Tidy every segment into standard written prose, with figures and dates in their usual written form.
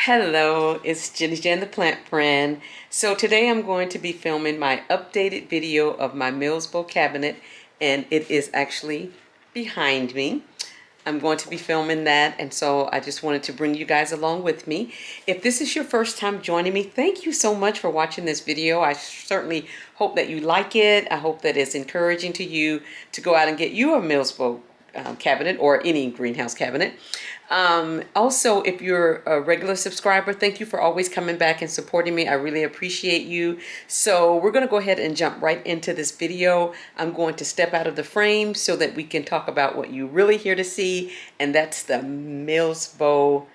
Hello, it's Jenny Jan the Plant Friend. So today I'm going to be filming my updated video of my Mills Bow cabinet, and it is actually behind me. I'm going to be filming that, and so I just wanted to bring you guys along with me. If this is your first time joining me, thank you so much for watching this video. I certainly hope that you like it. I hope that it's encouraging to you to go out and get you a Mills Bow cabinet or any greenhouse cabinet. Also, if you're a regular subscriber, thank you for always coming back and supporting me. I really appreciate you. So we're going to go ahead and jump right into this video. I'm going to step out of the frame so that we can talk about what you really here to see, and that's the Mills Bow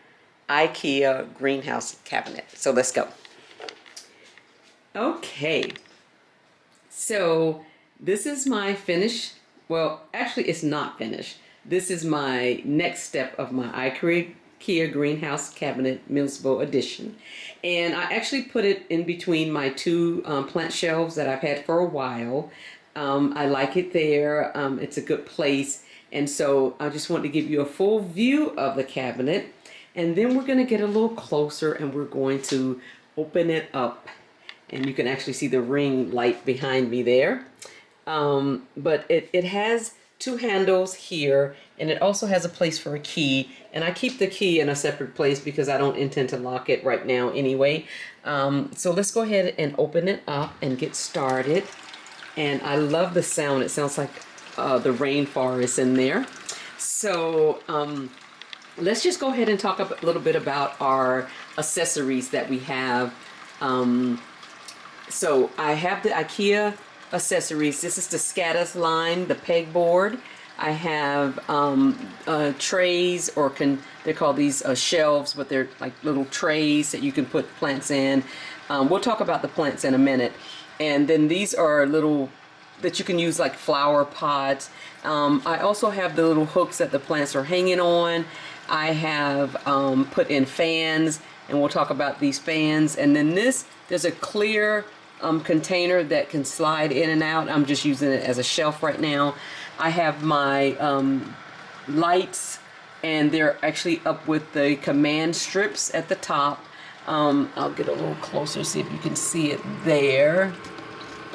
Ikea greenhouse cabinet. So let's go. Okay, so this is my finished. Well, actually, it's not finished. This is my next step of my IKEA Greenhouse Cabinet Mills Bow Edition. And I actually put it in between my two plant shelves that I've had for a while. I like it there. It's a good place. And so I just want to give you a full view of the cabinet. And then we're going to get a little closer and we're going to open it up. And you can actually see the ring light behind me there. But it has two handles here, and it also has a place for a key, and I keep the key in a separate place because I don't intend to lock it right now anyway. So let's go ahead and open it up and get started. And I love the sound. It sounds like the rainforest in there. So let's just go ahead and talk a little bit about our accessories that we have. So I have the IKEA accessories. This is the Scatus line, the pegboard. I have trays, or they call these shelves, but they're like little trays that you can put plants in. We'll talk about the plants in a minute. And then these are little that you can use like flower pots. I also have the little hooks that the plants are hanging on. I have put in fans, and we'll talk about these fans. And then there's a clear container that can slide in and out. I'm just using it as a shelf right now. I have my lights, and they're actually up with the command strips at the top. I'll get a little closer, see if you can see it there.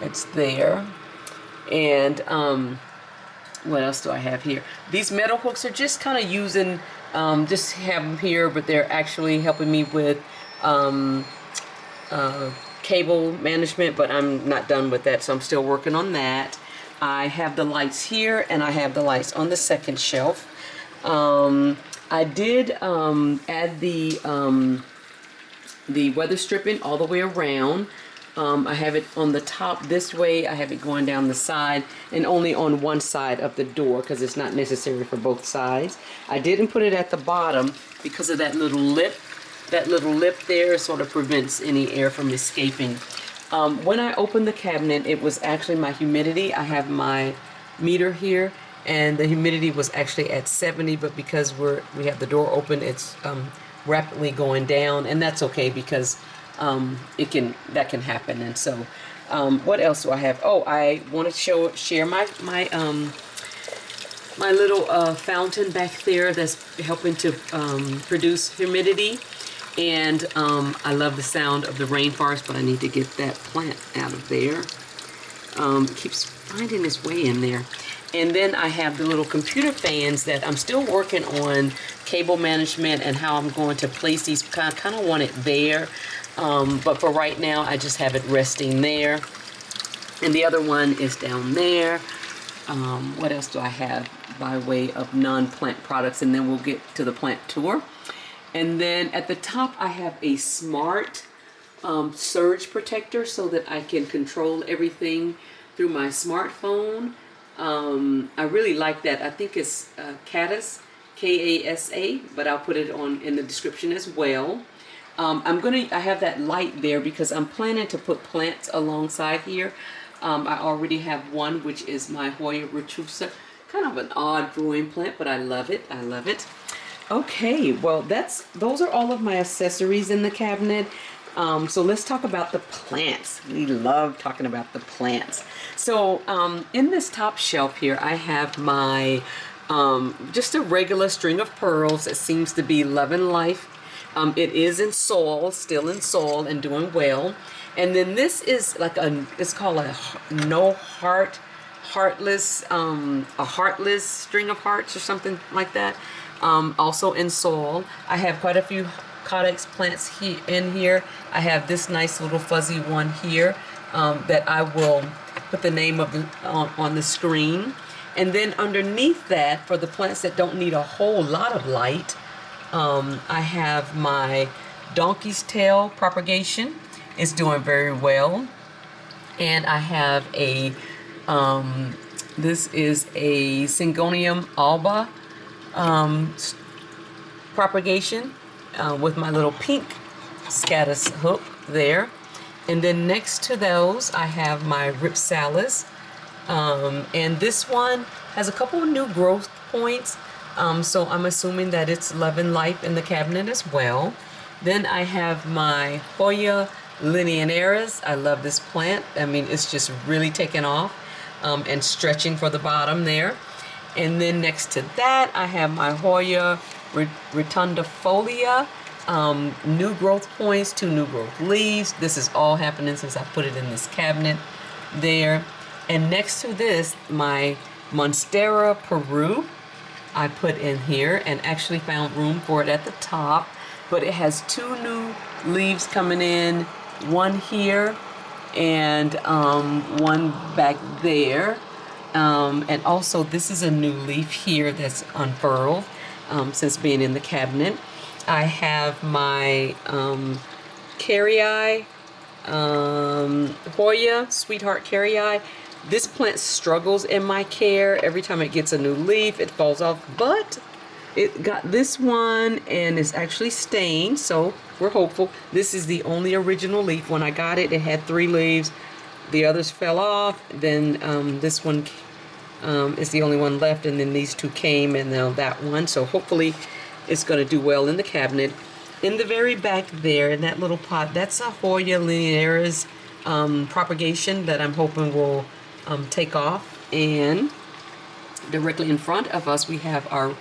It's there. And what else do I have here? These metal hooks are just kind of using, just have them here, but they're actually helping me with cable management, but I'm not done with that, so I'm still working on that. I have the lights here, and I have the lights on the second shelf. I did add the weather stripping all the way around. I have it on the top this way. I have it going down the side, and only on one side of the door because it's not necessary for both sides. I didn't put it at the bottom because of that little lip. That little lip there sort of prevents any air from escaping. When I opened the cabinet, it was actually my humidity. I have my meter here, and the humidity was actually at 70, but because we have the door open, it's rapidly going down, and that's okay because that can happen. And so, what else do I have? Oh, I want to share my little fountain back there that's helping to produce humidity. And I love the sound of the rainforest, but I need to get that plant out of there. It keeps finding its way in there. And then I have the little computer fans that I'm still working on cable management and how I'm going to place these. I kind of want it there, but for right now, I just have it resting there. And the other one is down there. What else do I have by way of non-plant products? And then we'll get to the plant tour. And then at the top, I have a smart surge protector so that I can control everything through my smartphone. I really like that. I think it's Kasa, K-A-S-A, but I'll put it in the description as well. I have that light there because I'm planning to put plants alongside here. I already have one, which is my Hoya retrusa. Kind of an odd growing plant, but I love it. I love it. Okay, well, those are all of my accessories in the cabinet. So let's talk about the plants. We love talking about the plants. So in this top shelf here, I have my just a regular string of pearls that seems to be loving life. It is in soil, still in soil and doing well. And then this is like it's called a heartless, a heartless string of hearts or something like that. Also in soil. I have quite a few Codex plants in here. I have this nice little fuzzy one here that I will put the name of on the screen. And then underneath that, for the plants that don't need a whole lot of light, I have my donkey's tail propagation. It's doing very well. And I have a, this is a Syngonium alba propagation with my little pink scatus hook there. And then next to those, I have my Ripsalis. And this one has a couple of new growth points. So I'm assuming that it's loving life in the cabinet as well. Then I have my Hoya linearis. I love this plant. I mean, it's just really taken off and stretching for the bottom there. And then next to that, I have my Hoya rotundifolia. New growth points, 2 new growth leaves. This is all happening since I put it in this cabinet there. And next to this, my Monstera Peru, I put in here and actually found room for it at the top. But it has 2 new leaves coming in, one here and one back there. And also this is a new leaf here that's unfurled since being in the cabinet. I have my Carrii, Hoya, Sweetheart Carrii. This plant struggles in my care. Every time it gets a new leaf, it falls off, but it got this one and it's actually stained, so we're hopeful. This is the only original leaf. When I got it, it had 3 leaves. The others fell off. Then this one is the only one left, and then these 2 came, and now that one. So hopefully it's going to do well in the cabinet. In the very back there, in that little pot, that's a Hoya linearis propagation that I'm hoping will take off. And directly in front of us, we have our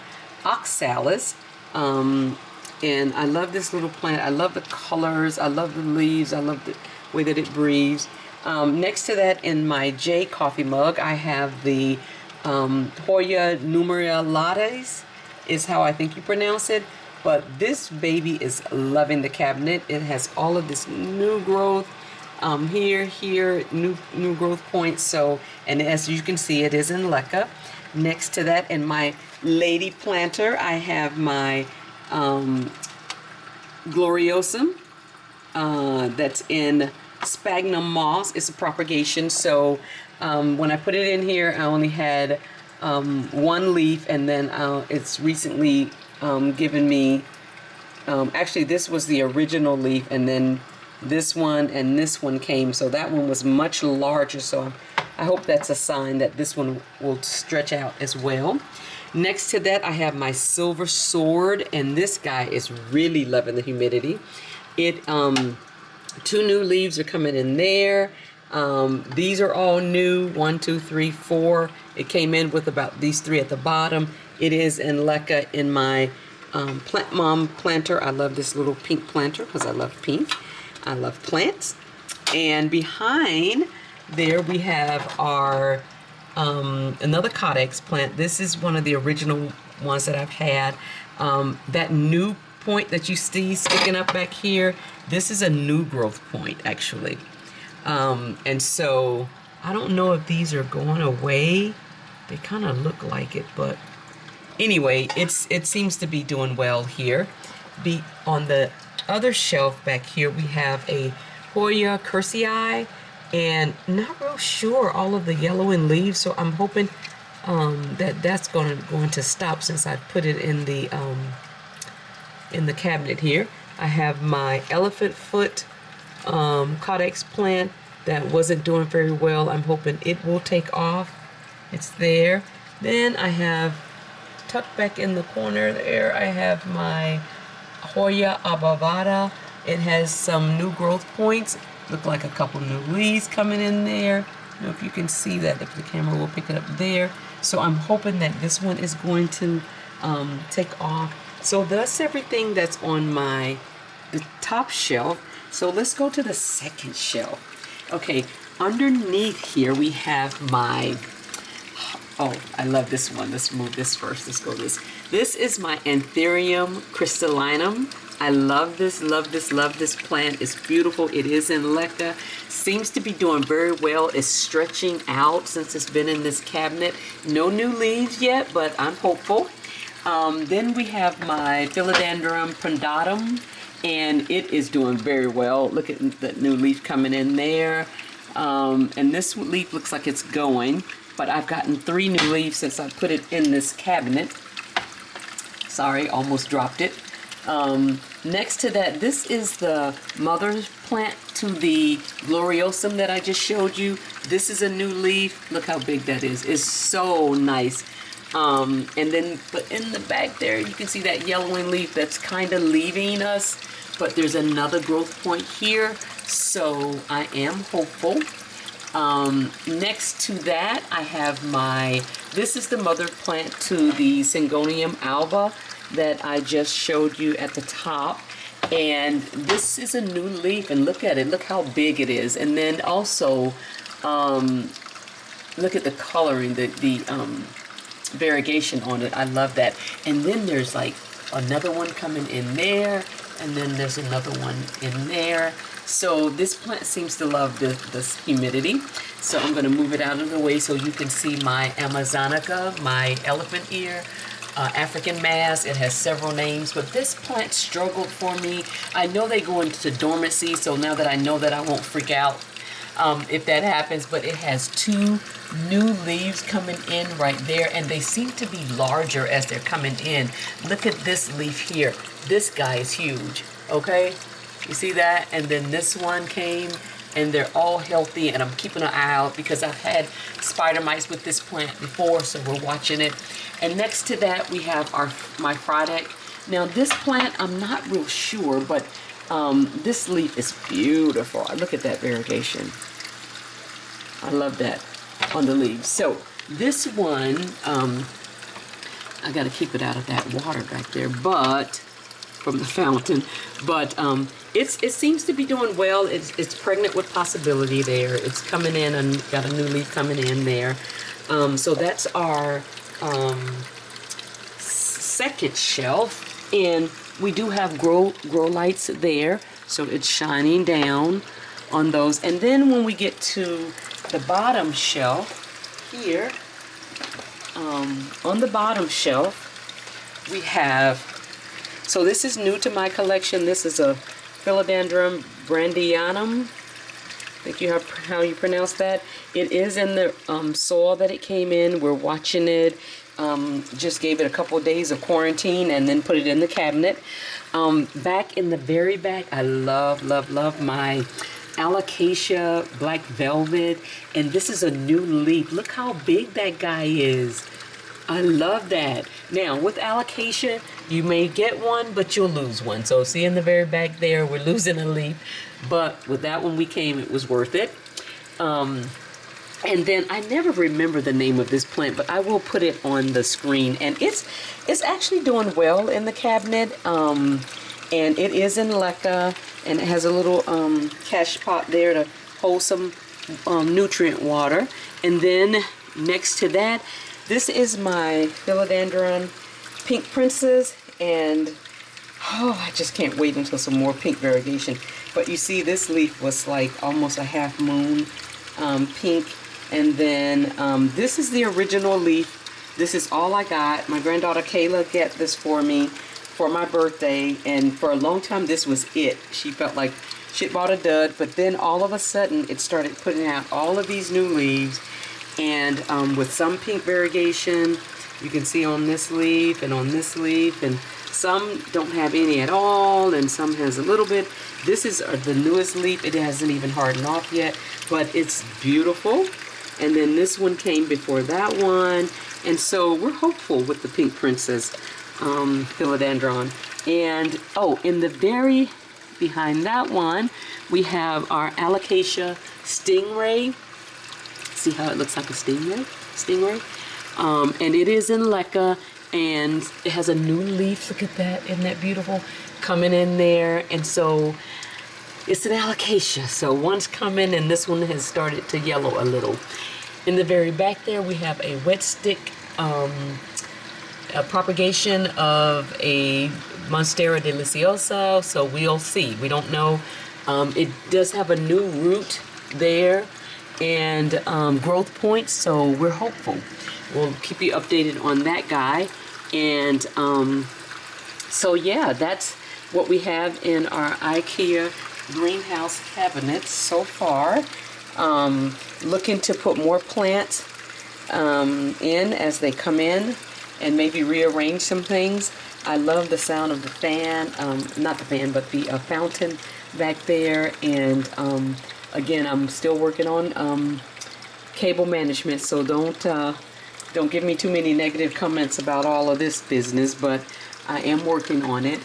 oxalis. And I love this little plant. I love the colors. I love the leaves. I love the way that it breathes. Next to that, in my J coffee mug, I have the Hoya numeralates, is how I think you pronounce it. But this baby is loving the cabinet. It has all of this new growth here, new growth points. So, and as you can see, it is in leca. Next to that, in my lady planter, I have my gloriosum that's in sphagnum moss. It's a propagation. So when I put it in here, I only had 1 leaf, and then it's recently given me, actually this was the original leaf, and then this one and this one came, so that one was much larger. So I hope that's a sign that this one will stretch out as well. Next to that, I have my silver sword, and this guy is really loving the humidity. It 2 new leaves are coming in there. These are all new, 1, 2, 3, 4. It came in with about these 3 at the bottom. It is in leca in my Plant Mom planter. I love this little pink planter because I love pink. I love plants. And behind there we have our another Codex plant. This is one of the original ones that I've had. That new point that you see sticking up back here, this is a new growth point actually. And so I don't know if these are going away. They kind of look like it, but anyway, it seems to be doing well here. On the other shelf back here, we have a Hoya Cursii, and not real sure all of the yellowing leaves, so I'm hoping that's going to stop since I put it in the cabinet here. I have my elephant foot Codex plant that wasn't doing very well. I'm hoping it will take off. It's there. Then I have, tucked back in the corner there, I have my Hoya abavada. It has some new growth points. Look like a couple new leaves coming in there. I don't know if you can see that, if the camera will pick it up there. So I'm hoping that this one is going to take off. So that's everything that's on the top shelf. So let's go to the second shelf. Okay, underneath here we have oh, I love this one. Let's move this first. Let's go this. This is my Anthurium crystallinum. I love this, love this, love this plant. It's beautiful. It is in leca. Seems to be doing very well. It's stretching out since it's been in this cabinet. No new leaves yet, but I'm hopeful. Then we have my Philodendron prondatum, and it is doing very well. Look at the new leaf coming in there. And this leaf looks like it's going, but I've gotten 3 new leaves since I put it in this cabinet. Sorry, almost dropped it. Next to that, this is the mother plant to the gloriosum that I just showed you. This is a new leaf. Look how big that is. It's so nice. And then, but in the back there, you can see that yellowing leaf that's kind of leaving us, but there's another growth point here, so I am hopeful. Next to that, I have this is the mother plant to the Syngonium alba that I just showed you at the top. And this is a new leaf, and look at it. Look how big it is. And then also, look at the coloring, the variegation on it. I love that. And then there's like another one coming in there, and then there's another one in there. So this plant seems to love this humidity. So I'm going to move it out of the way so you can see my Amazonica, my elephant ear, African mass. It has several names, but this plant struggled for me. I know they go into dormancy, so now that I know that, I won't freak out if that happens, but it has 2 new leaves coming in right there, and they seem to be larger as they're coming in. Look at this leaf here. This guy is huge, okay? You see that? And then this one came, and they're all healthy, and I'm keeping an eye out because I've had spider mites with this plant before, so we're watching it. And next to that, we have my Frydek. Now this plant, I'm not real sure, but this leaf is beautiful. Look at that variegation. I love that on the leaves. So this one, I got to keep it out of that water back there, but from the fountain. But it seems to be doing well. It's pregnant with possibility there. It's coming in and got a new leaf coming in there. So that's our second shelf, and we do have grow lights there, so it's shining down on those. And then when we get to the bottom shelf here, on the bottom shelf we have, so this is new to my collection. This is a Philodendron brandianum. I think how you pronounce that. It is in the soil that it came in. We're watching it. Just gave it a couple of days of quarantine and then put it in the cabinet. Back in the very back, I love my Alocasia black velvet, and this is a new leaf. Look how big that guy is. I love that. Now with Alocasia, you may get one, but you'll lose one. So see in the very back there, we're losing a leaf, but with that one we came, it was worth it. And then I never remember the name of this plant, but I will put it on the screen. And it's actually doing well in the cabinet. And it is in leca, and it has a little cache pot there to hold some nutrient water. And then next to that, this is my Philodendron Pink Princess, and I just can't wait until some more pink variegation. But you see, this leaf was like almost a half moon pink. And then this is the original leaf. This is all I got. My granddaughter Kayla got this for me for my birthday, and for a long time this was it. She felt like she bought a dud, but then all of a sudden it started putting out all of these new leaves, and with some pink variegation, you can see on this leaf and on this leaf, and some don't have any at all, and some has a little bit. This is the newest leaf. It hasn't even hardened off yet, but it's beautiful. And then this one came before that one, and so we're hopeful with the Pink Princess Philodendron. And in the very behind that one, we have our Alocasia Stingray. See how it looks like a stingray? And it is in leca, and it has a new leaf. Look at that, isn't that beautiful? Coming in there, and so it's an alocasia. So one's coming, and this one has started to yellow a little. In the very back there, we have a wet stick, a propagation of a Monstera deliciosa. So we'll see. We don't know. It does have a new root there and growth points, so we're hopeful. We'll keep you updated on that guy. And so yeah, that's what we have in our IKEA greenhouse cabinets so far. Looking to put more plants in as they come in and maybe rearrange some things. I love the sound of the fan, not the fan, but the fountain back there. And again, I'm still working on cable management, so don't give me too many negative comments about all of this business, but I am working on it.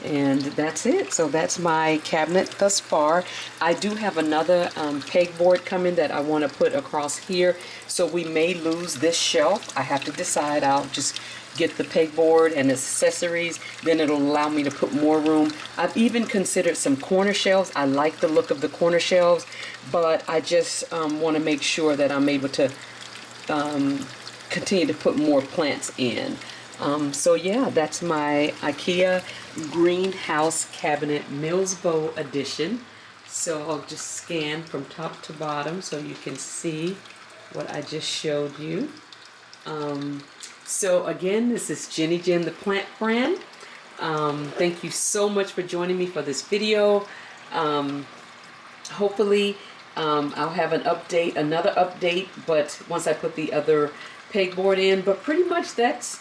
And that's it. So that's my cabinet thus far. I do have another pegboard coming that I want to put across here, so we may lose this shelf. I have to decide. I'll just get the pegboard and accessories, then it'll allow me to put more room. I've even considered some corner shelves. I like the look of the corner shelves, but I just want to make sure that I'm able to continue to put more plants in. So yeah, that's my IKEA greenhouse cabinet Mills Bow edition. So I'll just scan from top to bottom so you can see what I just showed you. So again, this is Jenny Jen, the plant friend. Thank you so much for joining me for this video. Hopefully I'll have another update, but once I put the other pegboard in. But pretty much that's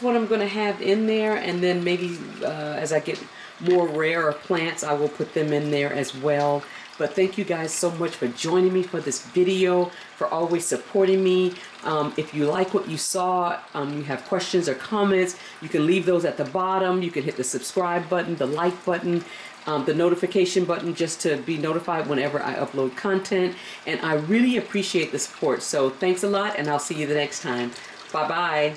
what I'm going to have in there, and then maybe as I get more rare plants, I will put them in there as well. But thank you guys so much for joining me for this video, for always supporting me. If you like what you saw, you have questions or comments, you can leave those at the bottom. You can hit the subscribe button, the like button, the notification button, just to be notified whenever I upload content. And I really appreciate the support. So thanks a lot, and I'll see you the next time. Bye-bye.